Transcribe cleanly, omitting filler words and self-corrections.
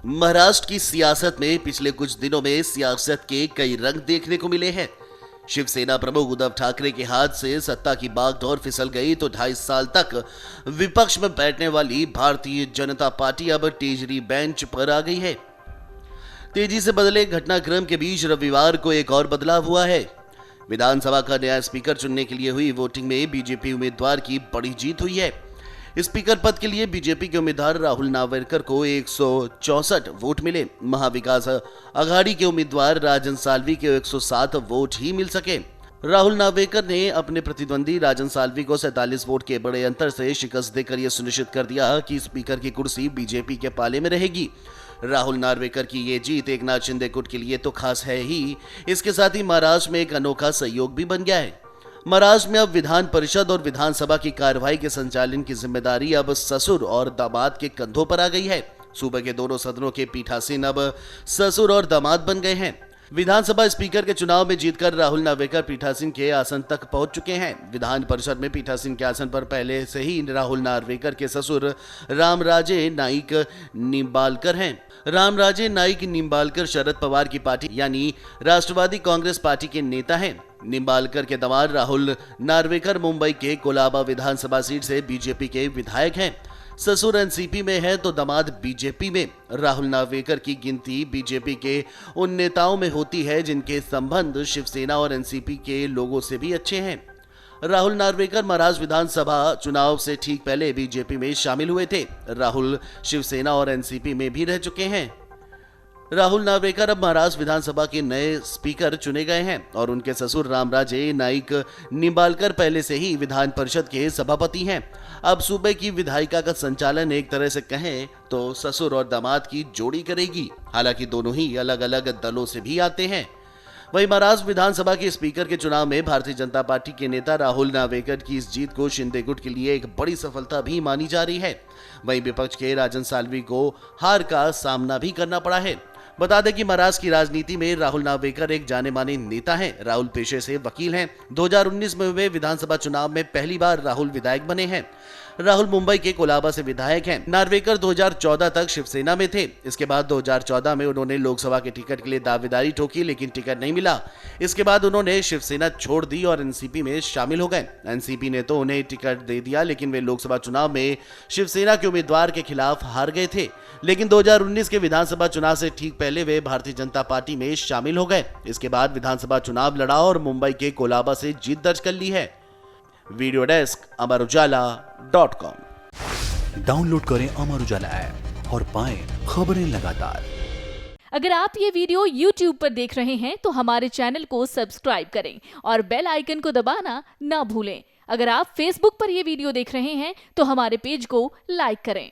महाराष्ट्र की सियासत में पिछले कुछ दिनों में सियासत के कई रंग देखने को मिले हैं। शिवसेना प्रमुख उद्धव ठाकरे के हाथ से सत्ता की बागडोर फिसल गई तो 2.5 साल तक विपक्ष में बैठने वाली भारतीय जनता पार्टी अब टिहरी बेंच पर आ गई है। तेजी से बदले घटनाक्रम के बीच रविवार को एक और बदलाव हुआ है। विधानसभा का नया स्पीकर चुनने के लिए हुई वोटिंग में बीजेपी उम्मीदवार की बड़ी जीत हुई है। स्पीकर पद के लिए बीजेपी के उम्मीदवार राहुल नार्वेकर को 164 वोट मिले। महाविकास अघाड़ी के उम्मीदवार राजन साल्वी के 107 वोट ही मिल सके। राहुल नार्वेकर ने अपने प्रतिद्वंदी राजन साल्वी को 47 वोट के बड़े अंतर से शिकस्त देकर यह सुनिश्चित कर दिया कि स्पीकर की कुर्सी बीजेपी के पाले में रहेगी। राहुल नार्वेकर की ये जीत एकनाथ शिंदे गुट के लिए तो खास है ही, इसके साथ ही महाराष्ट्र में एक अनोखा सहयोग भी बन गया है। महाराष्ट्र में अब विधान परिषद और विधानसभा की कार्यवाही के संचालन की जिम्मेदारी अब ससुर और दामाद के कंधों पर आ गई है। सूबे के दोनों सदनों के पीठासीन अब ससुर और दामाद बन गए हैं। विधानसभा स्पीकर के चुनाव में जीतकर राहुल नार्वेकर पीठासीन के आसन तक पहुंच चुके हैं। विधान परिषद में पीठासीन के आसन पर पहले से ही राहुल नार्वेकर के ससुर रामराजे नाईक निंबालकर हैं। रामराजे नाईक निंबालकर शरद पवार की पार्टी यानी राष्ट्रवादी कांग्रेस पार्टी के नेता हैं। निंबालकर के दामाद राहुल नार्वेकर मुंबई के कोलाबा विधानसभा सीट से बीजेपी के विधायक हैं। ससुर एनसीपी में है तो दामाद बीजेपी में। राहुल नार्वेकर की गिनती बीजेपी के उन नेताओं में होती है जिनके संबंध शिवसेना और एनसीपी के लोगों से भी अच्छे हैं। राहुल नार्वेकर महाराष्ट्र विधानसभा चुनाव से ठीक पहले बीजेपी में शामिल हुए थे। राहुल शिवसेना और एनसीपी में भी रह चुके हैं। राहुल नार्वेकर अब महाराष्ट्र विधानसभा के नए स्पीकर चुने गए हैं और उनके ससुर रामराजे नाईक निंबालकर पहले से ही विधान परिषद के सभापति हैं। अब सूबे की विधायिका का संचालन एक तरह से कहें तो ससुर और दामाद की जोड़ी करेगी। हालांकि दोनों ही अलग अलग दलों से भी आते हैं। वहीं महाराष्ट्र विधानसभा के स्पीकर के चुनाव में भारतीय जनता पार्टी के नेता राहुल नार्वेकर की इस जीत को शिंदे गुट के लिए एक बड़ी सफलता भी मानी जा रही है। वहीं विपक्ष के राजन साल्वी को हार का सामना भी करना पड़ा है। बता दें कि महाराष्ट्र की राजनीति में राहुल नार्वेकर एक जाने माने नेता हैं। राहुल पेशे से वकील हैं। 2019 में हुए विधानसभा चुनाव में पहली बार राहुल विधायक बने हैं। राहुल मुंबई के कोलाबा से विधायक हैं। नार्वेकर 2014 तक शिवसेना में थे। इसके बाद 2014 में उन्होंने लोकसभा के टिकट के लिए दावेदारी ठोकी, लेकिन टिकट नहीं मिला। इसके बाद उन्होंने शिवसेना छोड़ दी और एनसीपी में शामिल हो गए। एनसीपी ने तो उन्हें टिकट दे दिया, लेकिन वे लोकसभा चुनाव में शिवसेना के उम्मीदवार के खिलाफ हार गए थे। लेकिन 2019 के विधानसभा चुनाव से ठीक पहले वे भारतीय जनता पार्टी में शामिल हो गए। इसके बाद विधानसभा चुनाव लड़ा और मुंबई के कोलाबा से जीत दर्ज कर ली है। Video desk amarujala.com। डाउनलोड करें अमर उजाला ऐप और पाएं खबरें लगातार। अगर आप ये वीडियो YouTube पर देख रहे हैं तो हमारे चैनल को सब्सक्राइब करें और बेल आइकन को दबाना ना भूलें। अगर आप Facebook पर ये वीडियो देख रहे हैं तो हमारे पेज को लाइक करें।